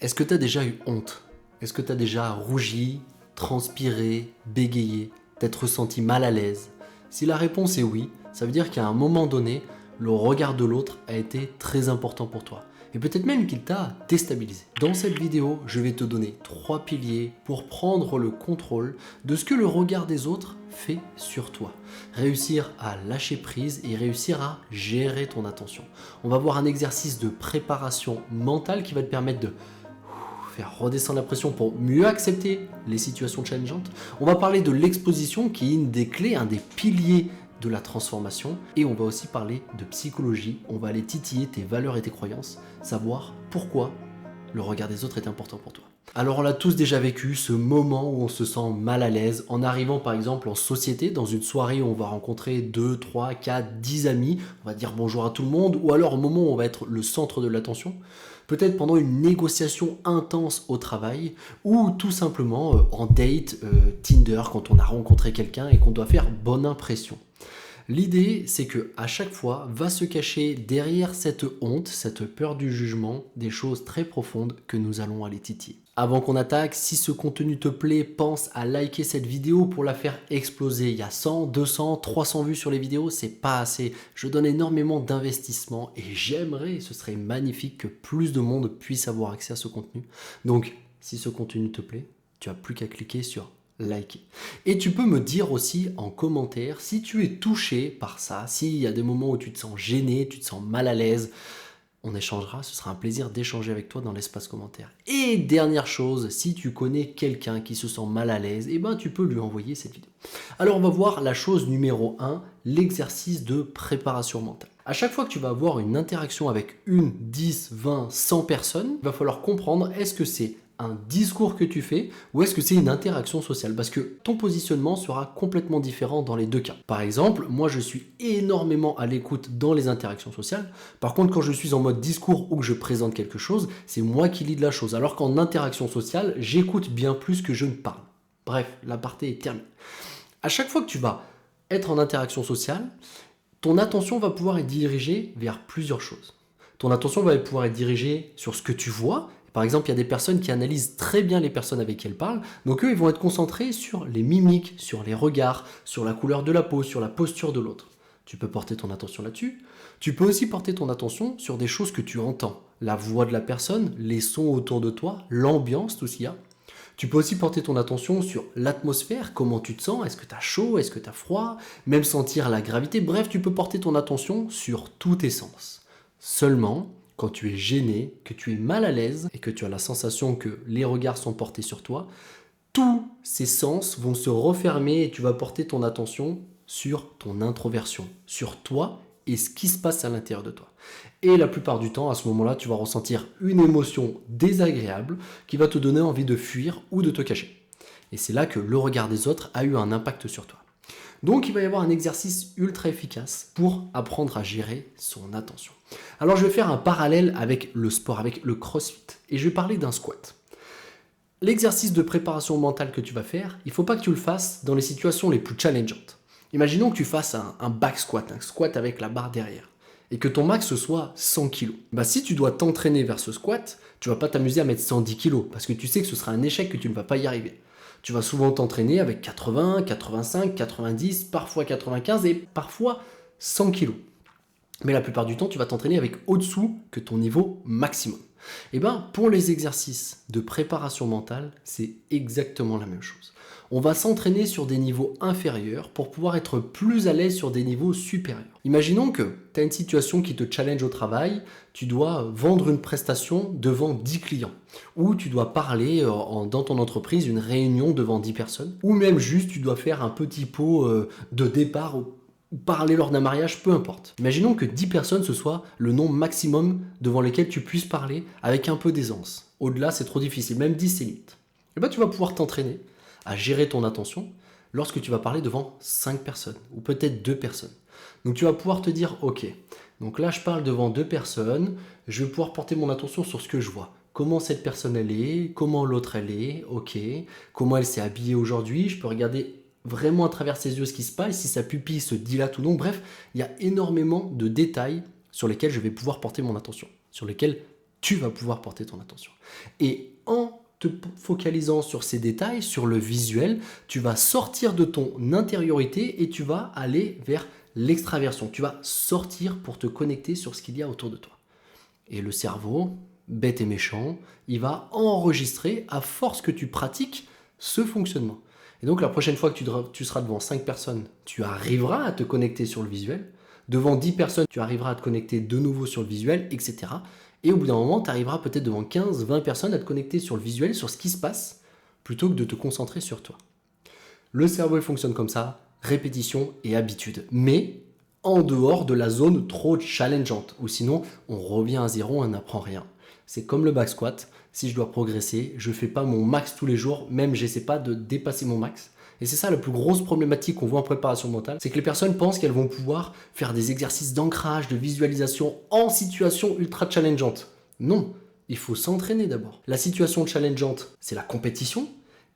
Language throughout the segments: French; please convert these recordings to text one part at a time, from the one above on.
Est-ce que tu as déjà eu honte? Est-ce que tu as déjà rougi, transpiré, bégayé, t'être senti mal à l'aise? Si la réponse est oui, ça veut dire qu'à un moment donné, le regard de l'autre a été très important pour toi. Et peut-être même qu'il t'a déstabilisé. Dans cette vidéo, je vais te donner 3 piliers pour prendre le contrôle de ce que le regard des autres fait sur toi. Réussir à lâcher prise et réussir à gérer ton attention. On va voir un exercice de préparation mentale qui va te permettre de faire redescendre la pression pour mieux accepter les situations challengeantes. On va parler de l'exposition qui est une des clés, un des piliers de la transformation. Et on va aussi parler de psychologie. On va aller titiller tes valeurs et tes croyances, savoir pourquoi le regard des autres est important pour toi. Alors on l'a tous déjà vécu, ce moment où on se sent mal à l'aise en arrivant par exemple en société, dans une soirée où on va rencontrer 2, 3, 4, 10 amis, on va dire bonjour à tout le monde, ou alors au moment où on va être le centre de l'attention, peut-être pendant une négociation intense au travail, ou tout simplement en date Tinder quand on a rencontré quelqu'un et qu'on doit faire bonne impression. L'idée, c'est que à chaque fois, va se cacher derrière cette honte, cette peur du jugement, des choses très profondes que nous allons aller titiller. Avant qu'on attaque, si ce contenu te plaît, pense à liker cette vidéo pour la faire exploser. Il y a 100, 200, 300 vues sur les vidéos, c'est pas assez. Je donne énormément d'investissement et j'aimerais, ce serait magnifique que plus de monde puisse avoir accès à ce contenu. Donc, si ce contenu te plaît, tu n'as plus qu'à cliquer sur liker. Et tu peux me dire aussi en commentaire si tu es touché par ça, s'il y a des moments où tu te sens gêné, tu te sens mal à l'aise. On échangera, ce sera un plaisir d'échanger avec toi dans l'espace commentaire. Et dernière chose, si tu connais quelqu'un qui se sent mal à l'aise, eh ben tu peux lui envoyer cette vidéo. Alors on va voir la chose numéro 1, l'exercice de préparation mentale. À chaque fois que tu vas avoir une interaction avec 1, 10, 20, 100 personnes, il va falloir comprendre est-ce que c'est un discours que tu fais ou est-ce que c'est une interaction sociale? Parce que ton positionnement sera complètement différent dans les deux cas. Par exemple, moi je suis énormément à l'écoute dans les interactions sociales. Par contre, quand je suis en mode discours ou que je présente quelque chose, c'est moi qui lead la chose. Alors qu'en interaction sociale, j'écoute bien plus que je ne parle. Bref, l'aparté est terminé. À chaque fois que tu vas être en interaction sociale, ton attention va pouvoir être dirigée vers plusieurs choses. Ton attention va pouvoir être dirigée sur ce que tu vois. Par exemple, il y a des personnes qui analysent très bien les personnes avec qui elles parlent. Donc eux, ils vont être concentrés sur les mimiques, sur les regards, sur la couleur de la peau, sur la posture de l'autre. Tu peux porter ton attention là-dessus. Tu peux aussi porter ton attention sur des choses que tu entends. La voix de la personne, les sons autour de toi, l'ambiance, tout ce qu'il y a. Tu peux aussi porter ton attention sur l'atmosphère, comment tu te sens, est-ce que tu as chaud, est-ce que tu as froid, même sentir la gravité. Bref, tu peux porter ton attention sur tous tes sens. Seulement, quand tu es gêné, que tu es mal à l'aise et que tu as la sensation que les regards sont portés sur toi, tous ces sens vont se refermer et tu vas porter ton attention sur ton introversion, sur toi et ce qui se passe à l'intérieur de toi. Et la plupart du temps, à ce moment-là, tu vas ressentir une émotion désagréable qui va te donner envie de fuir ou de te cacher. Et c'est là que le regard des autres a eu un impact sur toi. Donc il va y avoir un exercice ultra efficace pour apprendre à gérer son attention. Alors je vais faire un parallèle avec le sport, avec le crossfit. Et je vais parler d'un squat. L'exercice de préparation mentale que tu vas faire, il ne faut pas que tu le fasses dans les situations les plus challengeantes. Imaginons que tu fasses un back squat, un squat avec la barre derrière, et que ton max soit 100 kg. Si tu dois t'entraîner vers ce squat, tu ne vas pas t'amuser à mettre 110 kg, parce que tu sais que ce sera un échec, que tu ne vas pas y arriver. Tu vas souvent t'entraîner avec 80, 85, 90, parfois 95 et parfois 100 kg. Mais la plupart du temps, tu vas t'entraîner avec au-dessous que ton niveau maximum. Et pour les exercices de préparation mentale, c'est exactement la même chose. On va s'entraîner sur des niveaux inférieurs pour pouvoir être plus à l'aise sur des niveaux supérieurs. Imaginons que tu as une situation qui te challenge au travail, tu dois vendre une prestation devant 10 clients, ou tu dois parler dans ton entreprise une réunion devant 10 personnes, ou même juste tu dois faire un petit pot de départ ou parler lors d'un mariage, peu importe. Imaginons que 10 personnes, ce soit le nombre maximum devant lesquels tu puisses parler avec un peu d'aisance. Au-delà, c'est trop difficile, même 10 c'est limite. Et tu vas pouvoir t'entraîner à gérer ton attention lorsque tu vas parler devant 5 personnes, ou peut-être 2 personnes. Donc tu vas pouvoir te dire, ok, donc là je parle devant 2 personnes, je vais pouvoir porter mon attention sur ce que je vois. Comment cette personne elle est, comment l'autre elle est, ok, comment elle s'est habillée aujourd'hui, je peux regarder vraiment à travers ses yeux ce qui se passe, si sa pupille se dilate ou non. Bref, il y a énormément de détails sur lesquels je vais pouvoir porter mon attention, sur lesquels tu vas pouvoir porter ton attention. Et en te focalisant sur ces détails, sur le visuel, tu vas sortir de ton intériorité et tu vas aller vers l'extraversion. Tu vas sortir pour te connecter sur ce qu'il y a autour de toi. Et le cerveau, bête et méchant, il va enregistrer à force que tu pratiques ce fonctionnement. Et donc la prochaine fois que tu seras devant 5 personnes, tu arriveras à te connecter sur le visuel. Devant 10 personnes, tu arriveras à te connecter de nouveau sur le visuel, etc. Et au bout d'un moment, tu arriveras peut-être devant 15, 20 personnes à te connecter sur le visuel, sur ce qui se passe, plutôt que de te concentrer sur toi. Le cerveau il fonctionne comme ça, répétition et habitude. Mais en dehors de la zone trop challengeante, ou sinon on revient à zéro, on n'apprend rien. C'est comme le back squat, si je dois progresser, je ne fais pas mon max tous les jours, même j'essaie pas de dépasser mon max. Et c'est ça la plus grosse problématique qu'on voit en préparation mentale, c'est que les personnes pensent qu'elles vont pouvoir faire des exercices d'ancrage, de visualisation en situation ultra challengeante. Non, il faut s'entraîner d'abord. La situation challengeante, c'est la compétition,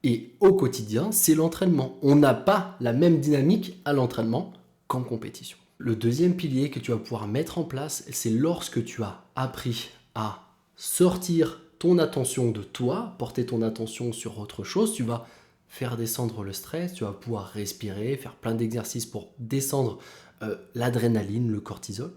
et au quotidien, c'est l'entraînement. On n'a pas la même dynamique à l'entraînement qu'en compétition. Le deuxième pilier que tu vas pouvoir mettre en place, c'est lorsque tu as appris à sortir ton attention de toi, porter ton attention sur autre chose, tu vas faire descendre le stress, tu vas pouvoir respirer, faire plein d'exercices pour descendre l'adrénaline, le cortisol.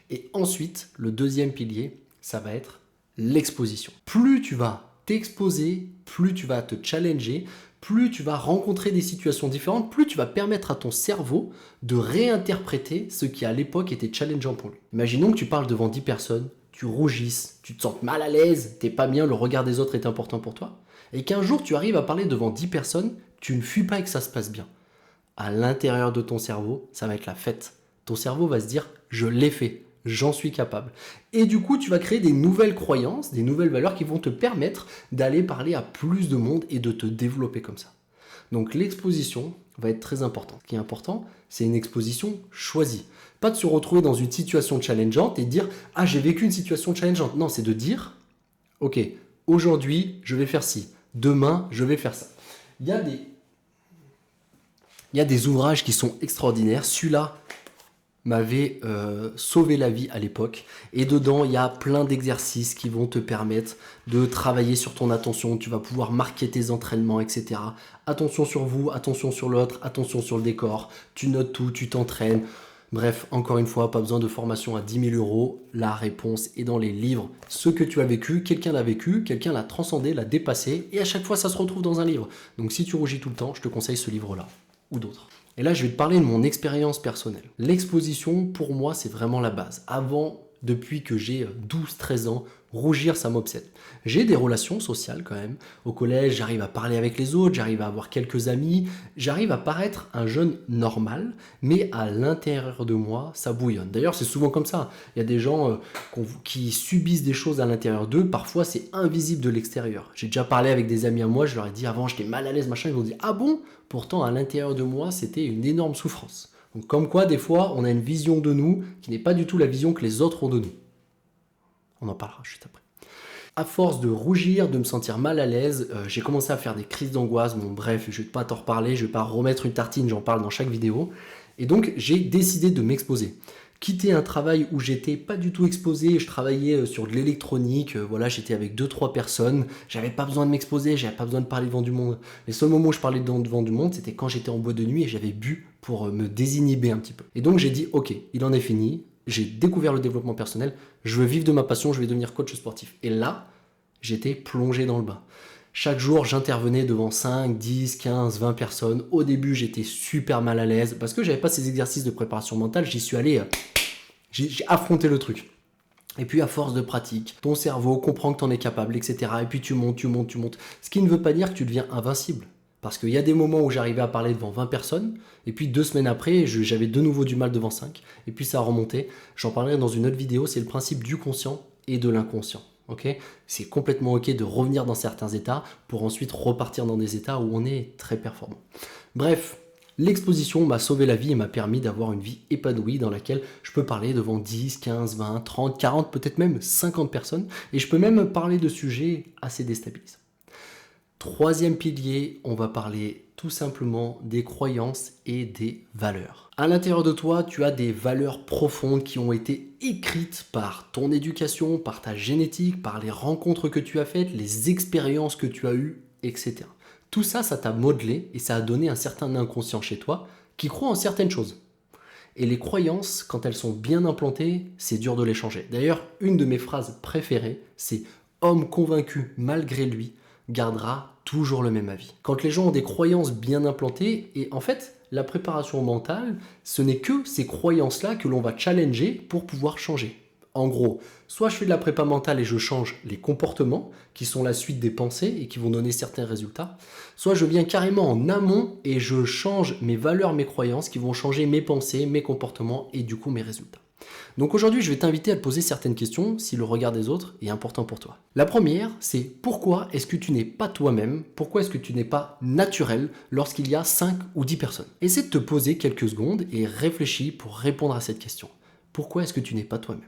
Et ensuite, le deuxième pilier, ça va être l'exposition. Plus tu vas t'exposer, plus tu vas te challenger, plus tu vas rencontrer des situations différentes, plus tu vas permettre à ton cerveau de réinterpréter ce qui à l'époque était challengeant pour lui. Imaginons que tu parles devant 10 personnes, tu rougisses, tu te sens mal à l'aise, t'es pas bien, le regard des autres est important pour toi, et qu'un jour tu arrives à parler devant 10 personnes, tu ne fuis pas et que ça se passe bien. À l'intérieur de ton cerveau, ça va être la fête. Ton cerveau va se dire « je l'ai fait ». J'en suis capable. Et du coup, tu vas créer des nouvelles croyances, des nouvelles valeurs qui vont te permettre d'aller parler à plus de monde et de te développer comme ça. Donc l'exposition va être très importante. Ce qui est important, c'est une exposition choisie. Pas de se retrouver dans une situation challengeante et de dire « ah, j'ai vécu une situation challengeante ». Non, c'est de dire « ok, aujourd'hui, je vais faire ci. Demain, je vais faire ça ». Il y a des ouvrages qui sont extraordinaires. Celui-là m'avait sauvé la vie à l'époque. Et dedans, il y a plein d'exercices qui vont te permettre de travailler sur ton attention. Tu vas pouvoir marquer tes entraînements, etc. Attention sur vous, attention sur l'autre, attention sur le décor. Tu notes tout, tu t'entraînes. Bref, encore une fois, pas besoin de formation à 10 000 €. La réponse est dans les livres. Ce que tu as vécu, quelqu'un l'a vécu, quelqu'un l'a transcendé, l'a dépassé. Et à chaque fois, ça se retrouve dans un livre. Donc si tu rougis tout le temps, je te conseille ce livre-là ou d'autres. Et là, je vais te parler de mon expérience personnelle. L'exposition, pour moi, c'est vraiment la base. Avant, depuis que j'ai 12-13 ans, rougir, ça m'obsède. J'ai des relations sociales quand même. Au collège, j'arrive à parler avec les autres, j'arrive à avoir quelques amis, j'arrive à paraître un jeune normal, mais à l'intérieur de moi, ça bouillonne. D'ailleurs, c'est souvent comme ça. Il y a des gens qui subissent des choses à l'intérieur d'eux, parfois c'est invisible de l'extérieur. J'ai déjà parlé avec des amis à moi, je leur ai dit avant, j'étais mal à l'aise, machin, ils m'ont dit « ah bon ?» Pourtant, à l'intérieur de moi, c'était une énorme souffrance. Donc comme quoi, des fois, on a une vision de nous qui n'est pas du tout la vision que les autres ont de nous. On en parlera juste après. À force de rougir, de me sentir mal à l'aise, j'ai commencé à faire des crises d'angoisse. Bon, bref, je ne vais pas t'en reparler, je ne vais pas remettre une tartine, j'en parle dans chaque vidéo. Et donc, j'ai décidé de m'exposer. Quitter un travail où j'étais pas du tout exposé, je travaillais sur de l'électronique, voilà, j'étais avec 2-3 personnes, j'avais pas besoin de m'exposer, j'avais pas besoin de parler devant du monde. Les seuls moments où je parlais devant du monde, c'était quand j'étais en boîte de nuit et j'avais bu pour me désinhiber un petit peu. Et donc j'ai dit, ok, il en est fini, j'ai découvert le développement personnel, je veux vivre de ma passion, je vais devenir coach sportif. Et là, j'étais plongé dans le bain. Chaque jour, j'intervenais devant 5, 10, 15, 20 personnes. Au début, j'étais super mal à l'aise parce que j'avais pas ces exercices de préparation mentale. J'y suis allé, j'ai affronté le truc. Et puis, à force de pratique, ton cerveau comprend que tu en es capable, etc. Et puis, tu montes. Ce qui ne veut pas dire que tu deviens invincible. Parce qu'il y a des moments où j'arrivais à parler devant 20 personnes. Et puis, 2 semaines après, j'avais de nouveau du mal devant 5. Et puis, ça a remonté. J'en parlerai dans une autre vidéo. C'est le principe du conscient et de l'inconscient. Okay, c'est complètement ok de revenir dans certains états pour ensuite repartir dans des états où on est très performant. Bref, l'exposition m'a sauvé la vie et m'a permis d'avoir une vie épanouie dans laquelle je peux parler devant 10, 15, 20, 30, 40, peut-être même 50 personnes et je peux même parler de sujets assez déstabilisants. Troisième pilier, on va parler tout simplement des croyances et des valeurs. À l'intérieur de toi, tu as des valeurs profondes qui ont été écrites par ton éducation, par ta génétique, par les rencontres que tu as faites, les expériences que tu as eues, etc. Tout ça, ça t'a modelé et ça a donné un certain inconscient chez toi qui croit en certaines choses. Et les croyances, quand elles sont bien implantées, c'est dur de les changer. D'ailleurs, une de mes phrases préférées, c'est « Homme convaincu malgré lui gardera toujours le même avis ». Quand les gens ont des croyances bien implantées, et en fait, la préparation mentale, ce n'est que ces croyances-là que l'on va challenger pour pouvoir changer. En gros, soit je fais de la prépa mentale et je change les comportements qui sont la suite des pensées et qui vont donner certains résultats, soit je viens carrément en amont et je change mes valeurs, mes croyances qui vont changer mes pensées, mes comportements et du coup mes résultats. Donc aujourd'hui, je vais t'inviter à te poser certaines questions si le regard des autres est important pour toi. La première, c'est pourquoi est-ce que tu n'es pas toi-même? Pourquoi est-ce que tu n'es pas naturel lorsqu'il y a 5 ou 10 personnes? Essaie de te poser quelques secondes et réfléchis pour répondre à cette question. Pourquoi est-ce que tu n'es pas toi-même?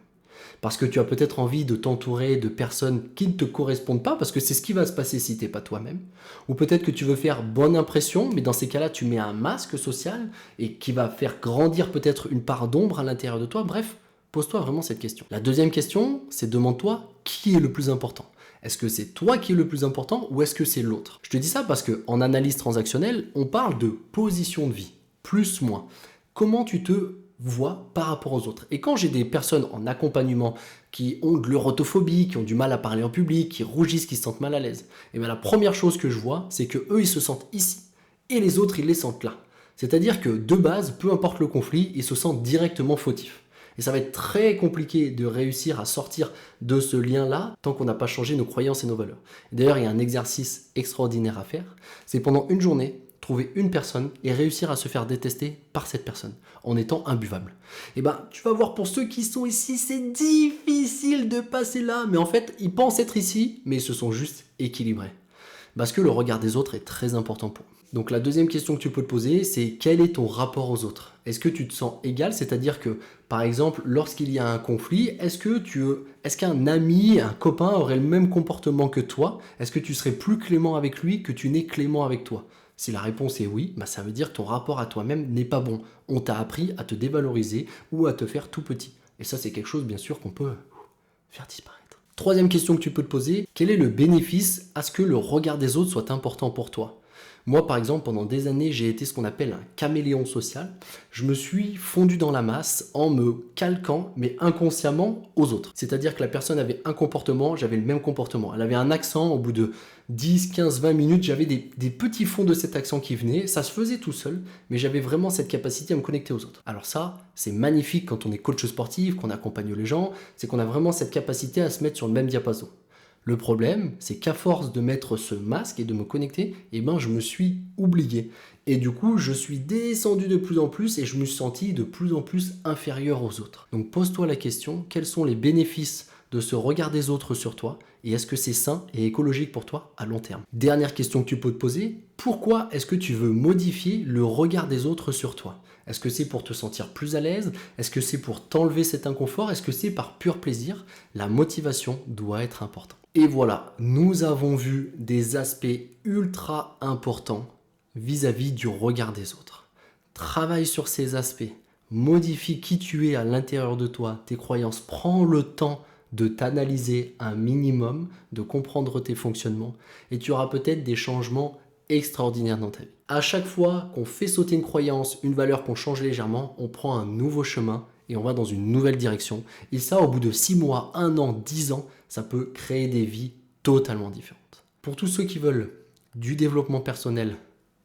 Parce que tu as peut-être envie de t'entourer de personnes qui ne te correspondent pas, parce que c'est ce qui va se passer si tu n'es pas toi-même. Ou peut-être que tu veux faire bonne impression, mais dans ces cas-là, tu mets un masque social et qui va faire grandir peut-être une part d'ombre à l'intérieur de toi. Bref, pose-toi vraiment cette question. La deuxième question, c'est demande-toi qui est le plus important. Est-ce que c'est toi qui es le plus important ou est-ce que c'est l'autre? Je te dis ça parce qu'en analyse transactionnelle, on parle de position de vie, plus, moins. Comment tu te vois par rapport aux autres. Et quand j'ai des personnes en accompagnement qui ont de l'eurotophobie, qui ont du mal à parler en public, qui rougissent, qui se sentent mal à l'aise, et bien la première chose que je vois, c'est que eux ils se sentent ici et les autres ils les sentent là. C'est-à-dire que de base, peu importe le conflit, ils se sentent directement fautifs. Et ça va être très compliqué de réussir à sortir de ce lien-là tant qu'on n'a pas changé nos croyances et nos valeurs. D'ailleurs, il y a un exercice extraordinaire à faire, c'est pendant une journée, trouver une personne et réussir à se faire détester par cette personne en étant imbuvable. Et ben, tu vas voir pour ceux qui sont ici, c'est difficile de passer là, mais en fait, ils pensent être ici, mais ils se sont juste équilibrés. Parce que le regard des autres est très important pour eux. Donc la deuxième question que tu peux te poser, c'est quel est ton rapport aux autres? Est-ce que tu te sens égal? C'est-à-dire que, par exemple, lorsqu'il y a un conflit, est-ce qu'un ami, un copain aurait le même comportement que toi? Est-ce que tu serais plus clément avec lui que tu n'es clément avec toi? Si la réponse est oui, bah ça veut dire que ton rapport à toi-même n'est pas bon. On t'a appris à te dévaloriser ou à te faire tout petit. Et ça, c'est quelque chose, bien sûr, qu'on peut faire disparaître. Troisième question que tu peux te poser, quel est le bénéfice à ce que le regard des autres soit important pour toi? Moi, par exemple, pendant des années, j'ai été ce qu'on appelle un caméléon social. Je me suis fondu dans la masse en me calquant, mais inconsciemment, aux autres. C'est-à-dire que la personne avait un comportement, j'avais le même comportement. Elle avait un accent, au bout de 10, 15, 20 minutes, j'avais des petits fonds de cet accent qui venaient. Ça se faisait tout seul, mais j'avais vraiment cette capacité à me connecter aux autres. Alors ça, c'est magnifique quand on est coach sportif, qu'on accompagne les gens, c'est qu'on a vraiment cette capacité à se mettre sur le même diapason. Le problème, c'est qu'à force de mettre ce masque et de me connecter, eh ben, je me suis oublié. Et du coup, je suis descendu de plus en plus et je me suis senti de plus en plus inférieur aux autres. Donc pose-toi la question, quels sont les bénéfices de ce regard des autres sur toi et est-ce que c'est sain et écologique pour toi à long terme? Dernière question que tu peux te poser, pourquoi est-ce que tu veux modifier le regard des autres sur toi? Est-ce que c'est pour te sentir plus à l'aise? Est-ce que c'est pour t'enlever cet inconfort? Est-ce que c'est par pur plaisir? La motivation doit être importante. Et voilà, nous avons vu des aspects ultra importants vis-à-vis du regard des autres. Travaille sur ces aspects, modifie qui tu es à l'intérieur de toi, tes croyances, prends le temps de t'analyser un minimum, de comprendre tes fonctionnements et tu auras peut-être des changements extraordinaires dans ta vie. À chaque fois qu'on fait sauter une croyance, une valeur qu'on change légèrement, on prend un nouveau chemin et on va dans une nouvelle direction. Et ça, au bout de 6 mois, 1 an, 10 ans, ça peut créer des vies totalement différentes. Pour tous ceux qui veulent du développement personnel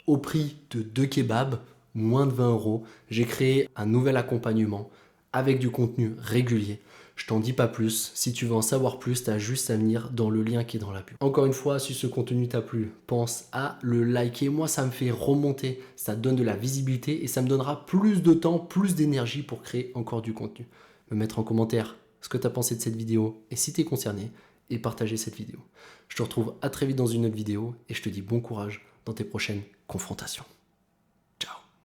au prix de 2 kebabs, moins de 20 €, j'ai créé un nouvel accompagnement avec du contenu régulier. Je t'en dis pas plus, si tu veux en savoir plus, tu as juste à venir dans le lien qui est dans la pub. Encore une fois, si ce contenu t'a plu, pense à le liker. Moi, ça me fait remonter, ça donne de la visibilité et ça me donnera plus de temps, plus d'énergie pour créer encore du contenu. Me mettre en commentaire ce que tu as pensé de cette vidéo et si tu es concerné et partager cette vidéo. Je te retrouve à très vite dans une autre vidéo et je te dis bon courage dans tes prochaines confrontations.